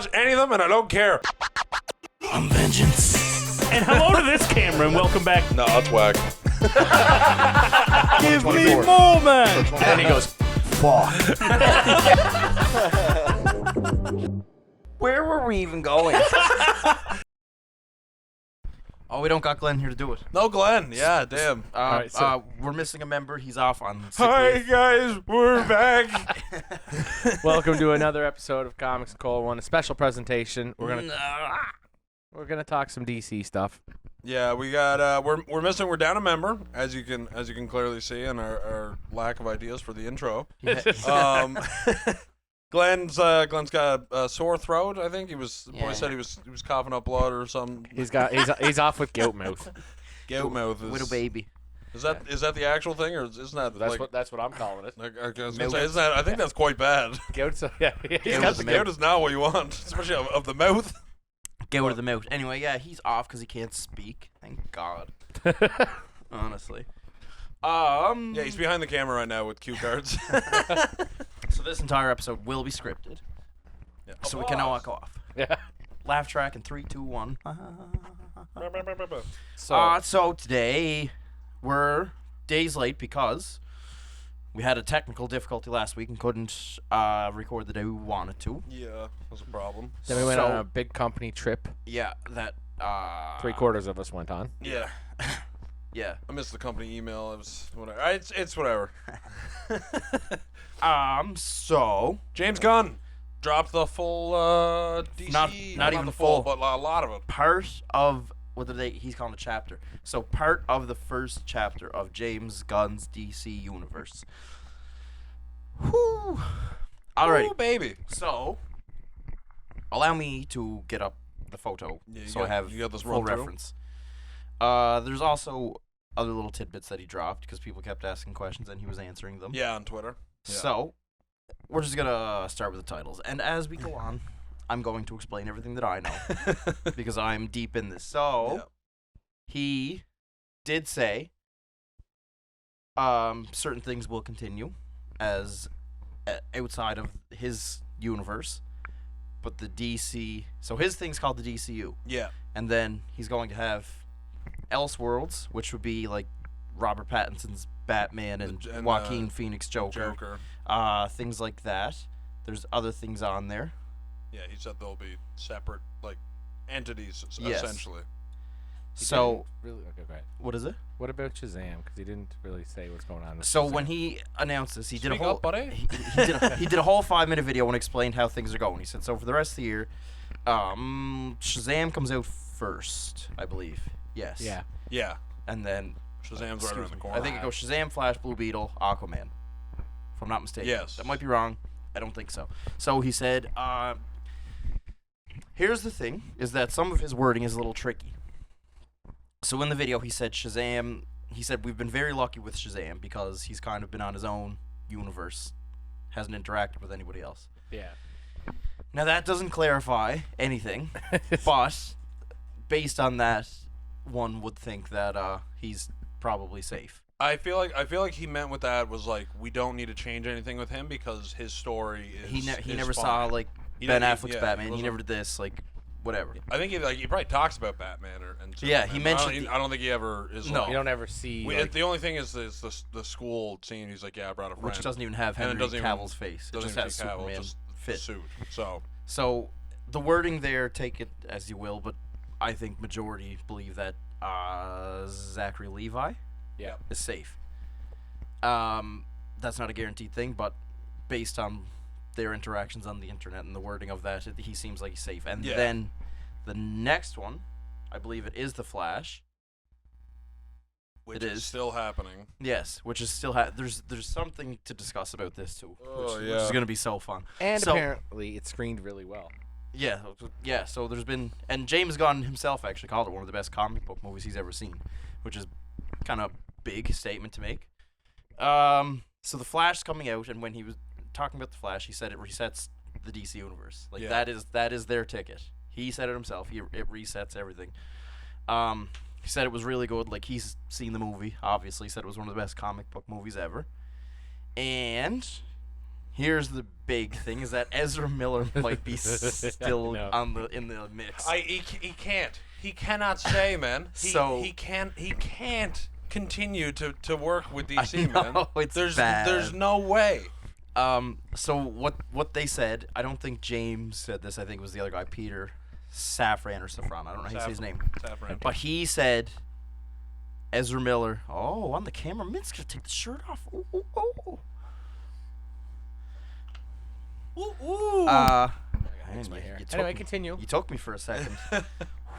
watch any of them, and I don't care. I'm vengeance. And hello to this camera, and welcome back. No, that's whack. Give me more, man. And then he goes, fuck. Where were we even going? Oh, we don't got Glenn here to do it. No, Glenn. Yeah, damn. right, so- We're missing a member. He's off on sick Hi, leave. guys. We're back. Welcome to another episode of Comics and Cold One, a special presentation. We're gonna talk some DC stuff. Yeah, we got. We're missing. We're down a member, as you can clearly see, in our lack of ideas for the intro. Glenn's got a sore throat. I think the boy said he was coughing up blood or something. He's off with goat mouth. Goat mouth. Little baby. Is that the actual thing, or isn't that That's what I'm calling it. I was gonna say, isn't that? I think that's quite bad. Goat. Yeah. Goat is not what you want, especially of the mouth. Get rid of the mouth. Anyway, yeah, he's off because he can't speak. Thank God. Honestly. Yeah, he's behind the camera right now with cue cards. So this entire episode will be scripted. Yeah. So we can now walk off. Yeah. Laugh track in 3, 2, 1. So So today we're days late because we had a technical difficulty last week and couldn't record the day we wanted to. Yeah, that's a problem. then we went on a big company trip. Yeah, that 3/4 of us went on. Yeah. Yeah. I missed the company email. It was whatever. It's whatever. So James Gunn dropped the full DC. Not even the full. but a lot of it. part of he's calling a chapter. So part of the first chapter of James Gunn's DC universe. Whew. Alrighty. Ooh, baby. So allow me to get up the photo Yeah, so I have you got this full run through? reference. There's also other little tidbits that he dropped because people kept asking questions and he was answering them. Yeah, on Twitter. Yeah. So we're just gonna start with the titles, and as we go on, I'm going to explain everything that I know because I'm deep in this. So he did say certain things will continue as outside of his universe, but the DC. So his thing's called the DCU. Yeah. And then he's going to have Elseworlds, which would be like Robert Pattinson's Batman and Joaquin Phoenix Joker. Things like that. There's other things on there. Yeah, he said they'll be separate, like, entities, Yes. essentially. So Really? Okay, great. what is it? What about Shazam? Because he didn't really say what's going on. With So Shazam. when he announced this, he did a Speak whole up, buddy. he did a whole 5-minute video and explained how things are going. He said, so for the rest of the year, Shazam comes out first, I believe. Yes. Yeah. Yeah. And then Shazam's right around the corner. I think it goes Shazam, Flash, Blue Beetle, Aquaman. If I'm not mistaken. Yes. That might be wrong. I don't think so. So he said, here's the thing, is that some of his wording is a little tricky. So in the video, he said we've been very lucky with Shazam because he's kind of been on his own universe, hasn't interacted with anybody else. Yeah. Now that doesn't clarify anything, but based on that, one would think that he's probably safe. I feel like he meant with that was like we don't need to change anything with him because his story is. He is never fine. saw like He Ben didn't- Affleck's yeah, Batman. He wasn't- never did this, like whatever. I think he probably talks about Batman and Yeah, Superman. he mentioned I don't think he ever is. No. like, You don't ever see. We, like, the only thing is the school scene. He's like, yeah, I brought a friend. Which doesn't even have And it Henry doesn't even- Cavill's face. It doesn't just even has say Cavill, Superman just the fit. suit. So the wording there, take it as you will, but I think majority believe that Zachary Levi yeah. is safe. That's not a guaranteed thing, but based on their interactions on the internet and the wording of that, he seems like he's safe. And Yeah. then the next one, I believe it is the Flash. Which It is is. still happening. Yes, which is still there's something to discuss about this too, Oh, which yeah. is gonna be so fun. And So- apparently it screened really well. Yeah. So there's been, and James Gunn himself actually called it one of the best comic book movies he's ever seen, which is kind of big statement to make. So the Flash's coming out, and when he was talking about the Flash, he said it resets the DC universe. Like Yeah. that is their ticket. He said it himself. It resets everything. He said it was really good. Like, he's seen the movie. Obviously, said it was one of the best comic book movies ever. And Here's the big thing: is that Ezra Miller might be still No. in the mix. He can't. He cannot stay, man. He can't continue to work with DC, I know, man. it's there's bad. there's no way. So what they said, I don't think James said this. I think it was the other guy, Peter Safran or Safran. I don't know how you say his name. Safran. But he said, Ezra Miller. Oh, on the camera, Mint's gonna take the shirt off. Ooh, ooh, ooh. Ooh. Hurts my hair. You took Anyway, me- continue. You took me for a second.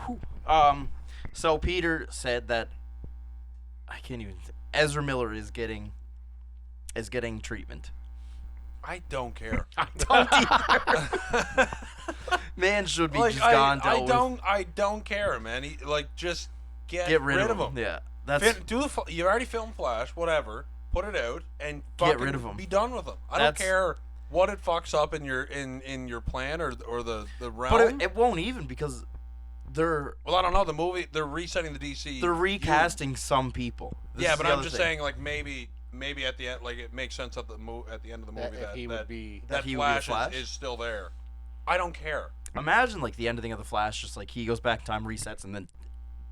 Whew. So Peter said that I can't even. Ezra Miller is getting treatment. I don't care. Don't either. Man should be just gone. I don't care, man. Just Get rid of him. Yeah, that's You already filmed Flash, whatever. Put it out and Get fucking rid of him. Be done with him. I don't That's- care what it fucks up in your plan or the realm. But it won't even because they're Well, I don't know. The movie, they're resetting the DC. they're recasting some people. This Yeah, is but the I'm other just thing. saying, like maybe at the end, like it makes sense at the at the end of the movie That he would be. That he would be a Flash, Flash? is still there. I don't care. Imagine like the ending of the Flash, just like he goes back in time, resets, and then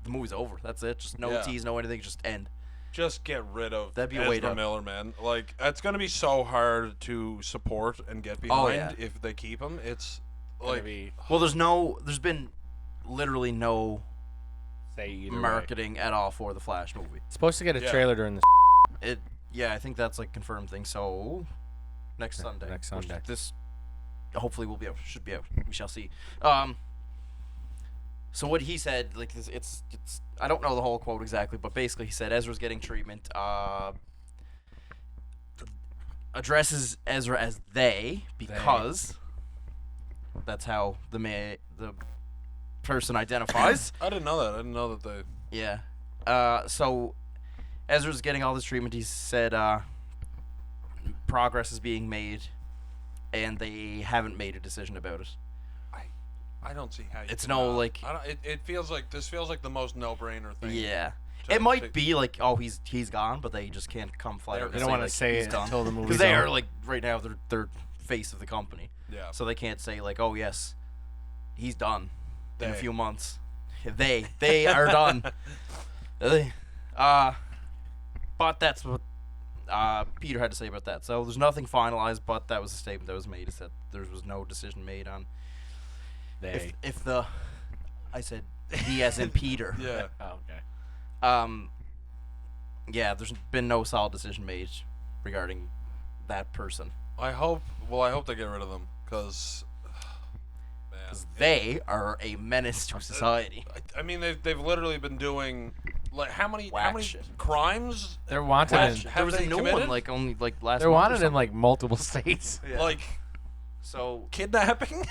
the movie's over. That's it. Just no Yeah. tease, no anything. Just end. Just get rid of That'd be a way Ezra to- Miller, man. Like that's gonna be so hard to support and get behind yeah. if they keep him. It's Gonna like be Well, there's been literally no say either way. marketing at all for the Flash movie. Supposed to get a Yeah. trailer during the. Yeah, I think that's like confirmed thing. So next Sunday. next which Sunday. This hopefully will be out. Should be out. We shall see. So what he said, like it's I don't know the whole quote exactly, but basically he said Ezra's getting treatment. Addresses Ezra as they because that's how the person identifies. I didn't know that. I didn't know that they. Yeah. So Ezra's getting all this treatment. He said progress is being made, and they haven't made a decision about it. I don't see how you. It's can no, not. like- I don't, it feels like this feels like the most no-brainer thing. Yeah. to- It might to- be like, oh, he's gone, but they just can't come flat out. They don't want to say he's it done. until the movie's Because they are over. like right now they're face of the company, Yeah. so they can't say like, oh yes, he's done in a They. few months. They are done. But that's what Peter had to say about that. So there's nothing finalized, but that was a statement that was made. Is that there was no decision made on if the I said he as in Peter. Yeah. Oh, okay. Yeah, there's been no solid decision made regarding that person. I hope they get rid of them because. Because they are a menace to society. I mean, they've literally been doing like how many Whack shit. crimes They're wanted. Whack In, shit. There Have was they a new committed? one like only like last they're month or wanted in something. like multiple states. Yeah. like So kidnapping.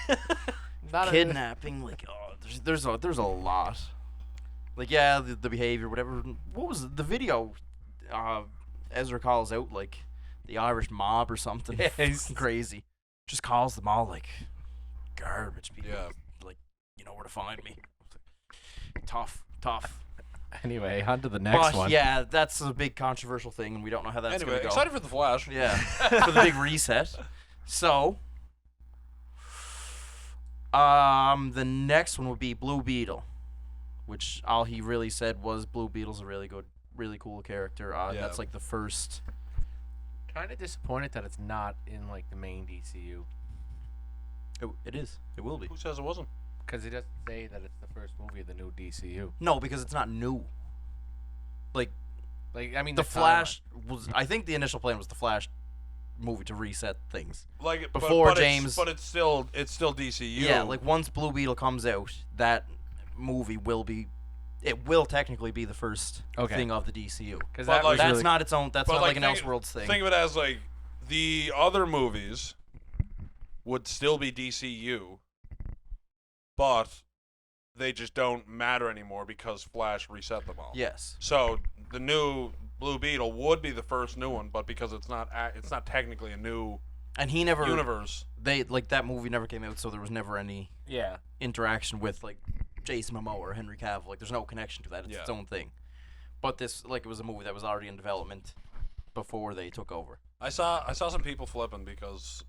Not kidnapping, like oh, there's a lot. Like yeah, the behavior, whatever. What was the video? Ezra calls out like the Irish mob or something. Yeah, Fucking crazy. Just calls them all like garbage people. Yeah. Like you know where to find me. Tough. Anyway, on to the next But one. yeah, that's a big controversial thing, and we don't know how that's Anyway, gonna go. excited for the Flash. Yeah, for the big reset. So, the next one would be Blue Beetle, which all he really said was Blue Beetle's a really good, really cool character. Yeah. That's like the first. Kind of disappointed that it's not in like the main DCU It is. It will be. Who says it wasn't? because it doesn't say that it's the first movie of the new DCU. No, because it's not new. Like Like I mean, the timeline. Flash was. I think the initial plan was the Flash movie to reset things. Like Before but James- but it's still DCU. Yeah, like once Blue Beetle comes out, that movie will be. It will technically be the first Okay. thing of the DCU. Because But, that like, was That's really, not its own. That's But, not like an think- Elseworlds thing. Think of it as like the other movies would still be DCU, but they just don't matter anymore because Flash reset them all. Yes. So the new Blue Beetle would be the first new one, but because it's not technically a new And he never. universe. They like that movie never came out, so there was never any yeah. interaction with like Jason Momoa or Henry Cavill. Like, there's no connection to that. It's its Yeah. own thing. But this, like, it was a movie that was already in development before they took over. I saw some people flipping because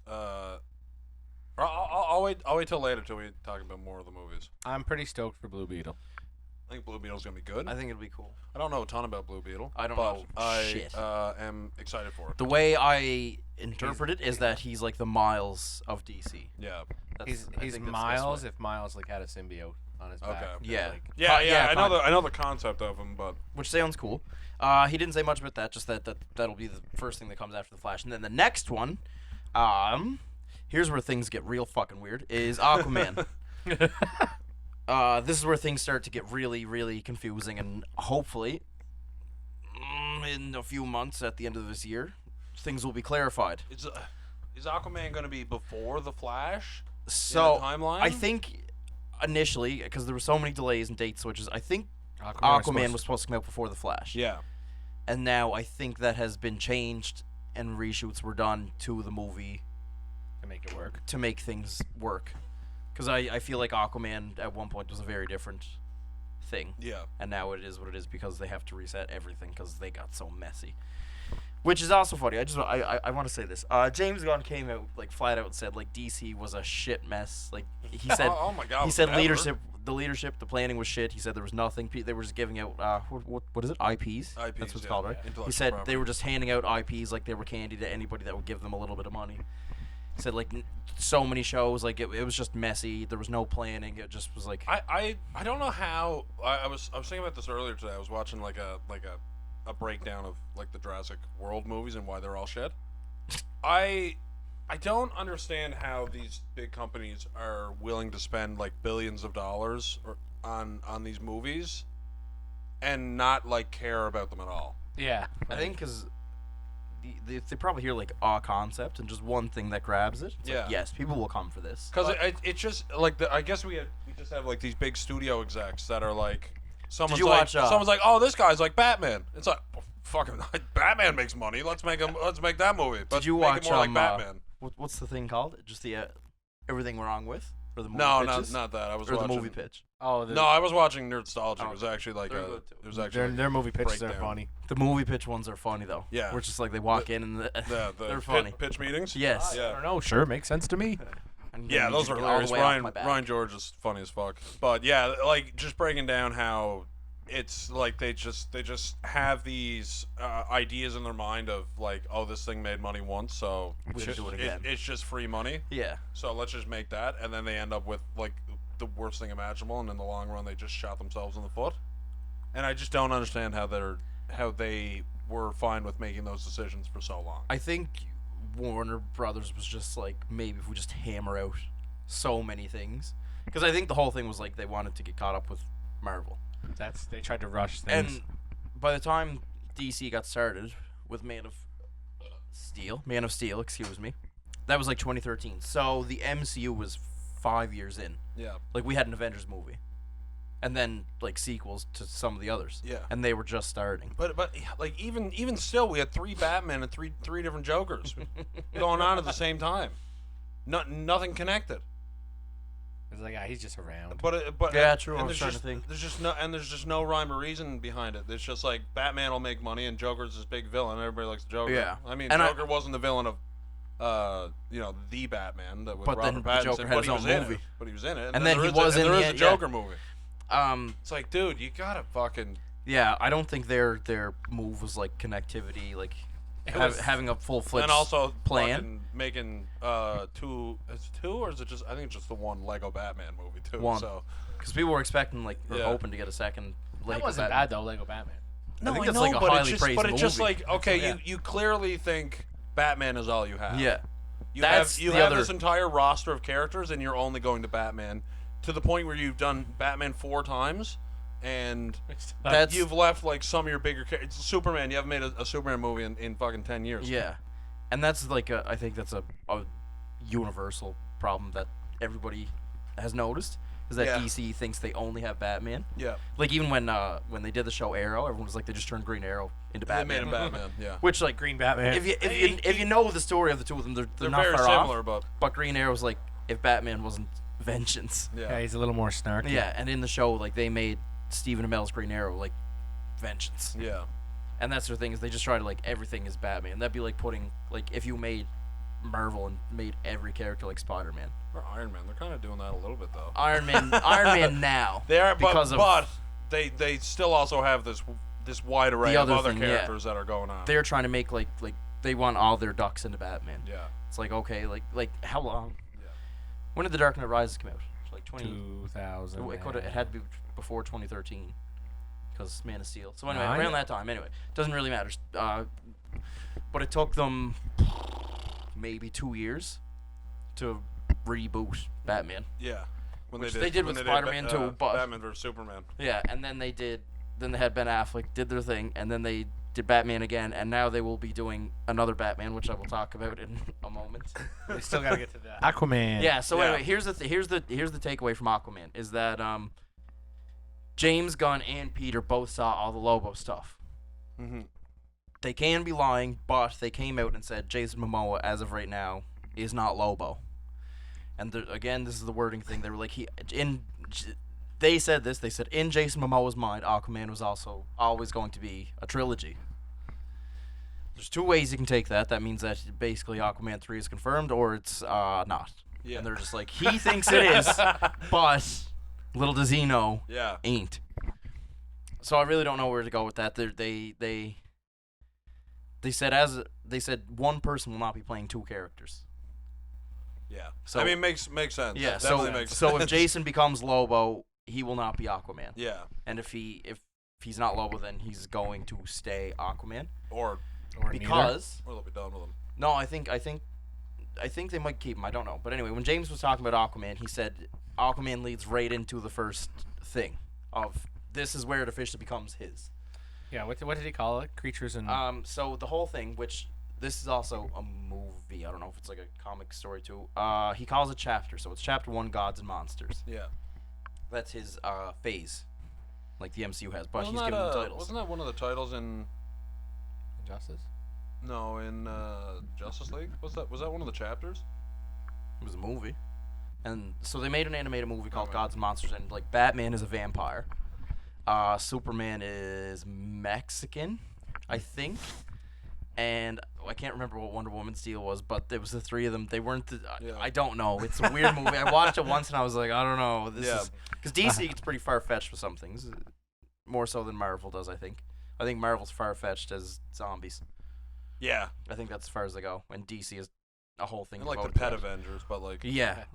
I'll wait till later till we talk about more of the movies. I'm pretty stoked for Blue Beetle. I think Blue Beetle's gonna be good. I think it'll be cool. I don't know a ton about Blue Beetle. I don't but know shit. I am excited for it. The way I interpret it is that he's like the Miles of DC. Yeah. That's, He's I think that's the best Miles way. if Miles like had a symbiote on his back. Okay. Yeah. Like, Yeah. I kind of. know the concept of him, but Which sounds cool. He didn't say much about that. Just that'll be the first thing that comes after the Flash, and then the next one, here's where things get real fucking weird. Is Aquaman. This is where things start to get really, really confusing, and hopefully, in a few months at the end of this year, things will be clarified. is Aquaman gonna be before the Flash? So in the timeline? I think initially, because there were so many delays and date switches, I think Aquaman Aquaman was supposed to come out before the Flash. Yeah. And now I think that has been changed, and reshoots were done to the movie to make it work. to make things work. Because I feel like Aquaman at one point was a very different thing, Yeah. and now it is what it is because they have to reset everything because they got so messy. Which is also funny. I want to say this. James Gunn came out like flat out and said like DC was a shit mess. Like he said, oh my God. he said ever. leadership, the planning was shit. He said there was nothing. They were just giving out what is it? IPs. That's what it's called, right? Intellectual He said property. they were just handing out IPs like they were candy to anybody that would give them a little bit of money. He said like so many shows, like it was just messy. There was no planning. It just was like I don't know how I was thinking about this earlier today. I was watching like a breakdown of like the Jurassic World movies and why they're all shit. I don't understand how these big companies are willing to spend like billions of dollars on these movies and not like care about them at all. Yeah. I think because they probably hear like a concept and just one thing that grabs it. It's Yeah. like, yes, people will come for this. Because it just like I guess we just have like these big studio execs that are like someone's you like watch, someone's like, oh, this guy's like Batman. It's like, oh, fucking Batman makes money. Let's make that movie. But you make watch it more like Batman? What's the thing called? Just the everything we're wrong with, or the movie No, pitches? not that. I was or watching the movie pitch. Oh, No, I was watching Nerdstalgia. Oh, It was actually like they're a. good too. It was actually their movie pitches are breakdown. funny. The movie pitch ones are funny though. Yeah. Where it's just like they walk in and the they're funny. pitch meetings. Yes. I Yeah. don't know. Sure, makes sense to me. And Yeah, then you those just are get all the hilarious. way off my back. Ryan George is funny as fuck. But yeah, like just breaking down how it's like they just have these ideas in their mind of like, oh, this thing made money once, so We should do it again. it's just free money. Yeah. So let's just make that, and then they end up with like the worst thing imaginable, and in the long run, they just shot themselves in the foot. And I just don't understand how they were fine with making those decisions for so long. I think Warner Brothers was just like, maybe if we just hammer out so many things, because I think the whole thing was like they wanted to get caught up with Marvel. They tried to rush things. And by the time DC got started with Man of Steel, excuse me, that was like 2013. So the MCU was 5 years in. Yeah. Like we had an Avengers movie, and then like sequels to some of the others. Yeah. And they were just starting. But like even still, we had 3 Batman and three different Jokers going on at the same time. Nothing connected. It's like, he's just around. But Yeah, true, I And was there's trying to think. there's just no rhyme or reason behind it. It's just like Batman will make money and Joker's this big villain. Everybody likes the Joker. Yeah. I mean, And Joker wasn't the villain of the Batman that with But then Robert the Pattinson. Joker had but his he was own in movie. it. But he was in it. And then he was in there the is a end, yeah. Joker movie. It's like, dude, you gotta fucking. Yeah, I don't think their move was like connectivity, like having a full-fledged And also plan. fucking making two. Is it 2 or is it just? I think it's just the one Lego Batman movie too. One. So Because people were expecting like or Yeah. hoping to get a second. That Lego wasn't Batman. bad though, Lego Batman. I think that's like a but highly it's just, praised but it's just movie. like okay, Yeah. you clearly think Batman is all you have. Yeah, You That's have the have other- this entire roster of characters, and you're only going to Batman to the point where you've done Batman 4 times, and That's- you've left like some of your bigger characters. Superman, you haven't made a Superman movie in fucking 10 years. yeah, and that's like I think that's a universal problem that everybody has noticed is that Yeah. DC thinks they only have Batman. Yeah. Like even when they did the show Arrow, everyone was like they just turned Green Arrow into They made Batman. him Batman. Yeah. Which like Green Batman. if you know the story of the two of them, they're They're not very far similar, off. but But Green Arrow's like if Batman wasn't vengeance. yeah, he's a little more snarky. Yeah, and in the show, like they made Stephen Amell's Green Arrow like vengeance. Yeah. And that's the thing is they just try to like everything is Batman. That'd be like putting like if you made Marvel and made every character like Spider-Man. Or Iron Man. They're kind of doing that a little bit though. Iron Man now. They are, because but they still also have this wide array The of other other thing, characters that are going on. they're trying to make like they want all their ducks into Batman. Yeah. It's like okay, like how long? Yeah. When did The Dark Knight Rises come out? Like 2000. It had to be before 2013, because Man of Steel. So anyway, Nine? around that time. Anyway, doesn't really matter. But it took them maybe 2 years to reboot Batman. Yeah. When Which they did with Spider-Man too, but Batman vs Superman. yeah, and then they had Ben Affleck did their thing, and then they did Batman again, and now they will be doing another Batman, which I will talk about in a moment. We still gotta get to that. Aquaman. Yeah. So Yeah. anyway, here's the takeaway from Aquaman is that James Gunn and Peter both saw all the Lobo stuff. Mm-hmm. They can be lying, but they came out and said Jason Momoa, as of right now, is not Lobo. And again, this is the wording thing. They were like they said this. They said in Jason Momoa's mind, Aquaman was also always going to be a trilogy. There's two ways you can take that. That means that basically Aquaman 3 is confirmed, or it's not. Yeah. And they're just like, he thinks it is, but little does he know, Yeah. ain't. So I really don't know where to go with that. They said one person will not be playing two characters. Yeah. So I mean, makes sense. yeah. That So definitely makes so sense. if Jason becomes Lobo, he will not be Aquaman. Yeah. And if he's not Lobo, then he's going to stay Aquaman. Or Because they'll be done with him. no, I think they might keep him. I don't know. But anyway, when James was talking about Aquaman, he said Aquaman leads right into the first thing of this is where it officially becomes his. Yeah. What did he call it? Creatures and. So the whole thing, which this is also a movie. I don't know if it's like a comic story too. He calls it chapter. So it's chapter 1, Gods and Monsters. Yeah. That's his phase, like the MCU has. But Wasn't he's that, giving them titles. Wasn't that one of the titles in? Justice. No, in Justice League. Was that one of the chapters? It was a movie. And so they made an animated movie called Okay. Gods and Monsters, and like Batman is a vampire. Superman is Mexican, I think. And I can't remember what Wonder Woman's deal was, but there was the three of them. They weren't. Yeah. I don't know. It's a weird movie. I watched it once and I was like, I don't know. This Yeah. is because DC gets pretty far fetched with some things, more so than Marvel does. I think Marvel's far fetched as zombies. Yeah. I think that's as far as they go. And DC is a whole thing. And like the devoted to Pet that. Avengers, but like. Yeah.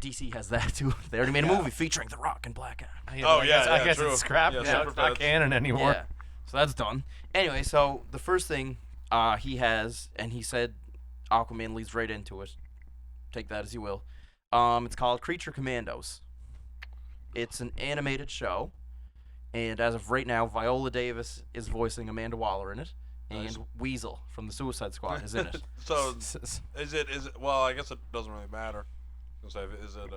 DC has that too. They already made a Yeah. movie featuring The Rock and Black Adam. Oh, I yeah, guess, I yeah, guess true. it's scrapped. Yeah, Yeah, super it's not fast. canon anymore. Yeah. So that's done. Anyway, so the first thing he has, and he said Aquaman leads right into it. Take that as you will. It's called Creature Commandos. It's an animated show, and as of right now, Viola Davis is voicing Amanda Waller in it, and Nice. Weasel from the Suicide Squad is in it. So is it? Well, I guess it doesn't really matter. I was gonna say, is it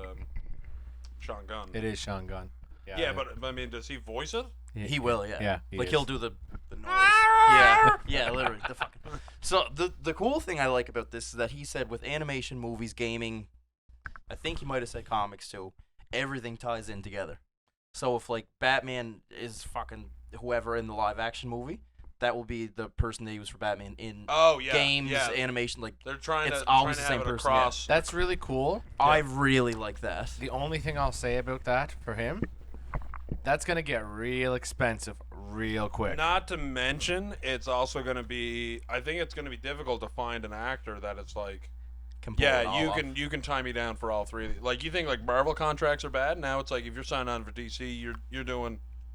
Sean Gunn? It is Sean Gunn. Yeah, but I mean, does he voice it? He will, yeah. Yeah, he like is. he'll do the noise. Yeah, yeah, literally the fucking. So the cool thing I like about this is that he said with animation, movies, gaming, I think he might have said comics too. Everything ties in together. So if like Batman is fucking whoever in the live action movie, that will be the person they use for Batman in Oh yeah. games, Yeah. animation. Like They're trying it's to always trying the to have same it person, yeah. across. That's really cool. I really like that. The only thing I'll say about that for him, that's gonna get real expensive real quick. Not to mention, it's also going to be. I think it's going to be difficult to find an actor that it's like. Can pull it Yeah, all off. you can tie me down for all three of these. Like you think like Marvel contracts are bad. Now it's like if you're signed on for DC, you're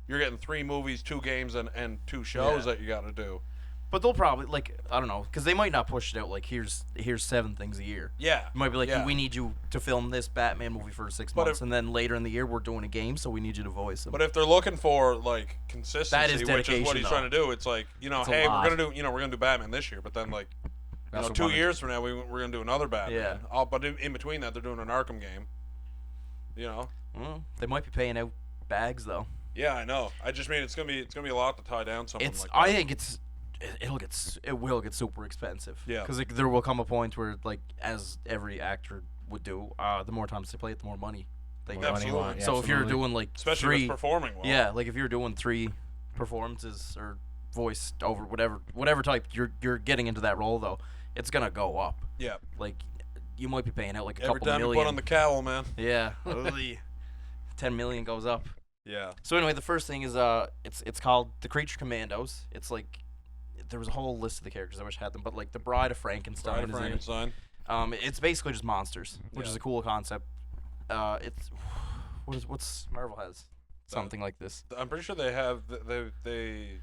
getting 3 movies, 2 games, and 2 shows Yeah. that you got to do. But they'll probably like I don't know because they might not push it out like here's 7 things a year. Yeah. It might be like, Yeah. we need you to film this Batman movie for 6 But months, if- and then later in the year we're doing a game, so we need you to voice him. But if they're looking for like consistency, That is which is dedication, what he's though. trying to do, it's like It's a hey, lot. we're gonna do Batman this year, but then like That's what 2 wanted- years from now we're gonna do another Batman. Yeah. But in between that they're doing an Arkham game. They might be paying out bags though. Yeah, I know. I just mean it's gonna be a lot to tie down someone It's like that. I think it will get super expensive. Yeah. Because there will come a point where like as every actor would do, the more times they play it, the more money they More get. money you want, So if you're absolutely. doing like Especially 3, with performing well. yeah, like if you're doing 3 performances or voice over whatever type you're getting into that role though, it's gonna go up. Yeah. Like you might be paying out like a Every couple time you million. put on the cowl, man. Yeah. 10 million goes up. Yeah. So anyway, the first thing is it's called The Creature Commandos. It's like there was a whole list of the characters. I wish I had them, but like the Bride of Frankenstein Bride of is in it. Frankenstein. It's basically just monsters, which Yeah. is a cool concept. It's what's Marvel has something like this. I'm pretty sure they have they.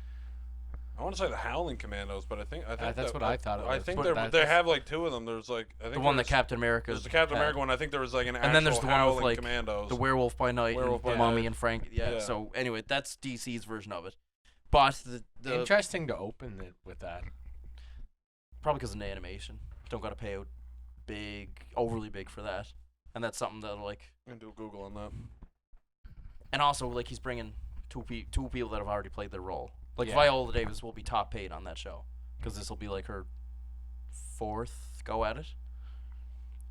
I want to say the Howling Commandos, but I think that's what I thought it I was. think But they have like two of them. There's like I think The one that there's- Captain America. There's the Captain had. America one. I think there was like an actual And then there's the one Howling with, like, Commandos. The Werewolf by Night, Werewolf and by Mummy Night. and Frank. Yeah, Yeah. So anyway, that's DC's version of it. But the Interesting to open it with that. probably because of the animation, don't got to pay out overly big for that, and that's something that like. I can do a Google on that. And also like he's bringing two people that have already played their role. Like Yeah. Viola Davis will be top paid on that show because this will be like her 4th go at it.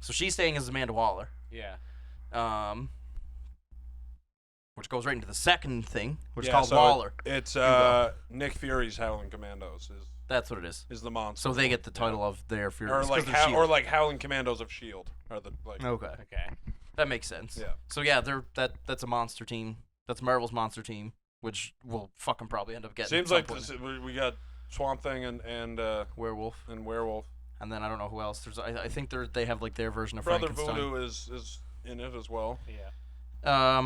So she's staying as Amanda Waller. Yeah. Which goes right into the second thing, which is Yeah, called so Waller. It's go. Nick Fury's Howling Commandos That's what it is. is the monster. So they get the title of their or Furious. like Howling Commandos of Shield are the like. Okay, Okay. that makes sense. Yeah. So yeah, that's a monster team. That's Marvel's monster team, which we'll fucking probably end up getting. Seems at some like point. we got Swamp Thing and Werewolf, Werewolf. and then I don't know who else. I think they have like their version of Brother Frankenstein. Voodoo is in it as well. Yeah.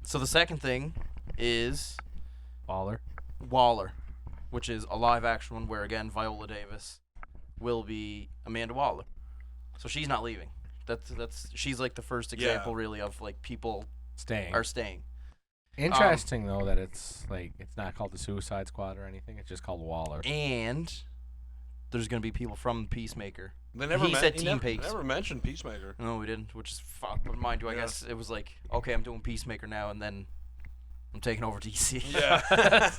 So the second thing is Waller. Waller, which is a live action one where again Viola Davis will be Amanda Waller. So she's not leaving. That's she's like the first example really of like people Staying. are staying. Interesting though that it's like it's not called the Suicide Squad or anything. It's just called Waller. And there's gonna be people from Peacemaker. They never He said he Team never, Pace. never mentioned Peacemaker. No, we didn't, which is fuck. But mind you, I Yeah. guess it was like, okay, I'm doing Peacemaker now, and then I'm taking over DC. Yeah.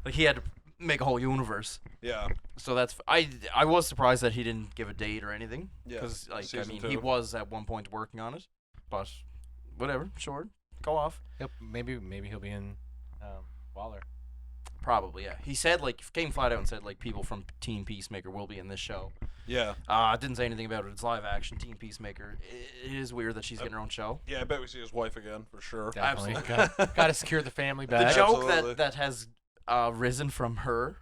Like he had to make a whole universe. Yeah. So that's I was surprised that he didn't give a date or anything. Yeah, Because like I season mean 2. he was at one point working on it, but whatever, sure, go off. Maybe he'll be in Waller. Probably yeah. He said like came flat out and said like people from Team Peacemaker will be in this show. Yeah. Didn't say anything about it. It's live action Team Peacemaker. It is weird that she's getting her own show. Yeah, I bet we see his wife again for sure. Definitely. Absolutely. Got to secure the family The back. joke Absolutely. that has risen from her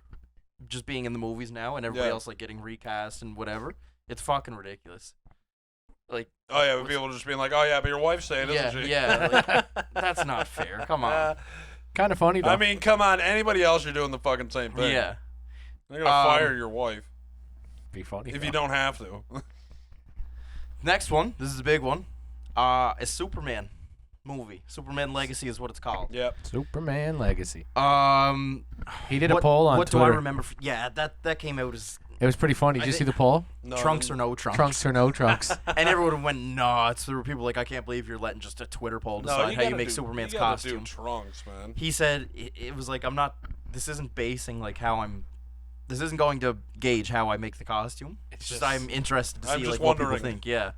just being in the movies now and everybody Yeah. else like getting recast and whatever, it's fucking ridiculous. Like Oh yeah, people just being like, "Oh yeah, but your wife's saying, isn't she?" yeah, like, that's not fair. Come on. Kind of funny though. I mean, come on. Anybody else, you're doing the fucking same thing. Yeah. They're gonna fire your wife be funny if though. you don't have to. Next one, this is a big one. A Superman movie. Superman Legacy is what it's called. Yep. Superman Legacy. He did what, a poll on what Twitter. do I remember? Yeah, that came out as It was pretty funny. Did I you see think- the poll? No, trunks then- or no trunks. Trunks or no trunks? And everyone went nuts. There were people like, I can't believe you're letting just a Twitter poll decide how you gotta make do- Superman's you gotta costume. Do trunks, man. He said it was like, I'm not. This isn't basing like how I'm. This isn't going to gauge how I make the costume. It's just I'm interested to I'm see just like what people wondering. think. Yeah.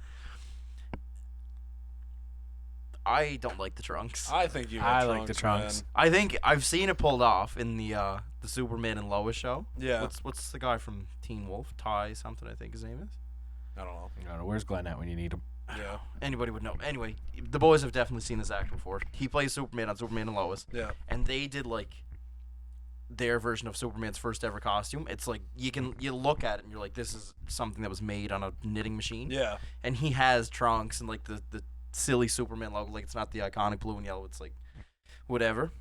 I don't like the trunks. I think you. I Have like the trunks. I think I've seen it pulled off in the Superman and Lois show. Man. Yeah. What's the guy from Teen Wolf? Ty something I think his name is. I don't know. I don't know. Where's Glenn at when you need him? Yeah. Anybody would know. Anyway, the boys have definitely seen this actor before. He plays Superman on Superman and Lois. Yeah. And they did like their version of Superman's first ever costume. It's like you look at it and you're like, this is something that was made on a knitting machine. Yeah. And he has trunks and like the silly Superman logo. Like it's not the iconic blue and yellow. It's like whatever.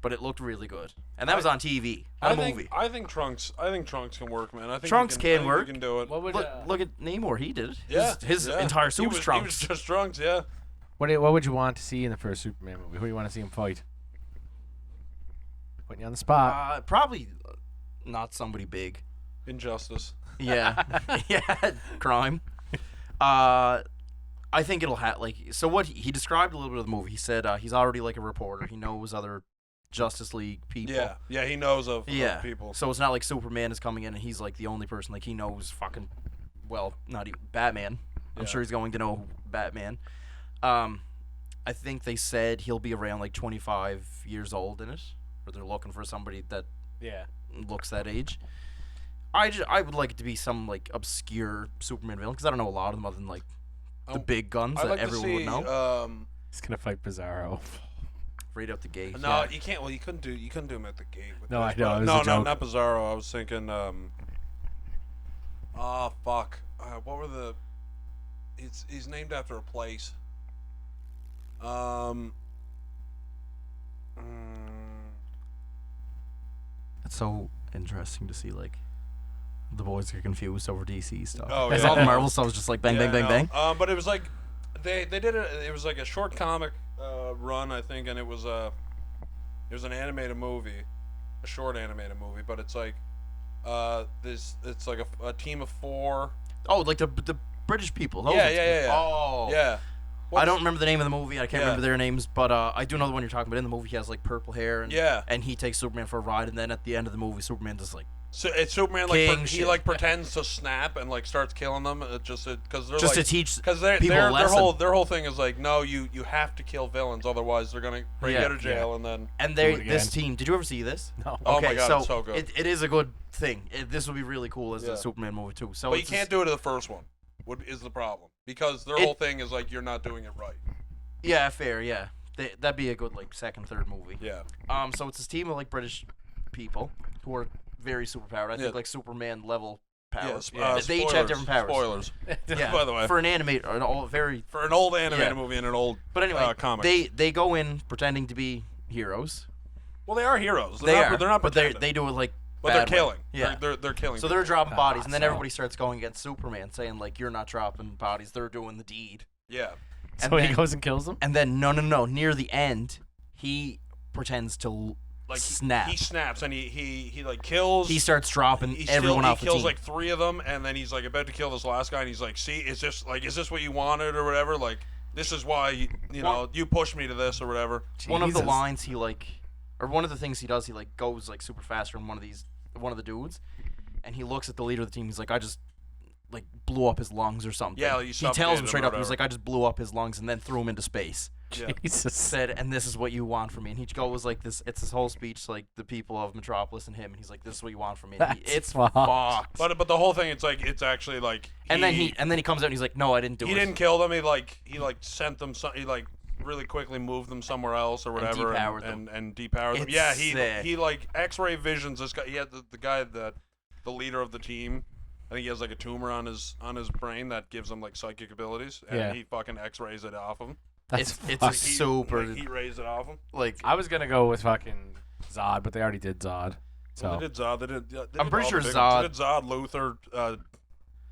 But it looked really good. And that was on TV, not a movie. I think trunks. I think trunks can work, man. I think Trunks you can I think work. You can do it. What would Look at Namor. He did it. Yeah. His yeah. entire suit He was was trunks. just trunks. Yeah. What would you want to see in the first Superman movie? Who do you want to see him fight? Putting you on the spot. Probably not somebody big. Injustice. Yeah, yeah, crime. I think it'll have like so. What he described a little bit of the movie. He said he's already like a reporter. He knows other Justice League people. Yeah. Yeah. He knows of Yeah. people. So it's not like Superman is coming in and he's like the only person. Like he knows fucking well, not even Batman. I'm Yeah. sure he's going to know Batman. I think they said he'll be around like 25 years old in it, or they're looking for somebody that Yeah. looks that age. I would like it to be some like obscure Superman villain because I don't know a lot of them other than like the big guns I'd that like everyone to would see, know. He's gonna fight Bizarro. Right out the gate. No, Yeah. you can't. Well, you couldn't do him at the gate. With No, this, I know, but- it was no, a joke. not Bizarro. I was thinking. Oh fuck. What were the? He's named after a place. Mm, It's so interesting to see like the boys get confused over DC stuff. Oh, Because yeah. all the Marvel stuff is just like bang, yeah, bang, bang, no. bang. But it was like they did it. It was like a short comic run, I think, and it was an animated movie, a short animated movie. But it's like it's like a team of 4. Oh, like the British people. Those Yeah, ones. yeah. Oh. Yeah. I don't remember the name of the movie. I can't Yeah. remember their names, but I do know the one you're talking about. In the movie, he has like purple hair, and Yeah. and he takes Superman for a ride, and then at the end of the movie, Superman just like So it's Superman like King he shit. like pretends to snap and like starts killing them because they're just like, to teach because people a their lesson. their whole thing is like, no, you have to kill villains, otherwise they're gonna bring you Yeah. out of jail, and then And Do they it this again. team. Did you ever see this? No. Oh my Okay, God, it's so good. It is a good thing. This would be really cool as Yeah. a Superman movie too. So but you it's can't do it to the first one. What is the problem? Because their whole thing is like you're not doing it right. Yeah, fair. Yeah, that'd be a good like second, third movie. Yeah. So it's this team of like British people who are very superpowered. I Yeah. think like Superman level powers. Yeah, They each have different powers. Spoilers. Yeah, by the way. for an animator, an all very. For an old animated Yeah. movie and an old But anyway, comic. they go in pretending to be heroes. well, they are heroes. They They're are. not but pretending. they do it like. But they're bad way. killing. Yeah. They're killing. So they're dropping bodies, and then so- everybody starts going against Superman, saying like, "You're not dropping bodies; they're doing the deed." yeah. And So he then- goes and kills them. And then no. Near the end, he pretends to Like snap. He snaps and he like kills. He starts dropping he everyone off he the kills team. like 3 of them, and then he's like about to kill this last guy, and he's like, "See, is this what you wanted or whatever? Like, this is why you know you pushed me to this or whatever." One of the Jesus. lines he like, or one of the things he does, he like goes like super fast from one of the dudes, and he looks at the leader of the team. He's like, "I just like blew up his lungs or something." Yeah, like, you he tells suffocated him him straight or up. He was whatever. like, "I just blew up his lungs and then threw him into space." Yeah. Jesus. Said, and this is what you want from me. And he goes like this. It's his whole speech, to, like the people of Metropolis and him. And he's like, "This is what you want from me." And That's it's fucked. fucked. But the whole thing, it's actually like. And then he comes out and he's like, "No, I didn't do it." He didn't kill them. He like sent them. He like really quickly moved them somewhere else or whatever, depowered them. and depowered them. It's Yeah, sick. he like X-ray visions this guy. He had the guy that the leader of the team. I think he has like a tumor on his brain that gives him like psychic abilities, and Yeah. he fucking X-rays it off him. That's it's fucked. super Like, he rays it off him. like. I was gonna go with fucking Zod, but they already did Zod. So Well, they did Zod. They did. I'm did pretty all sure the big Zod- ones. They did Zod, Luthor,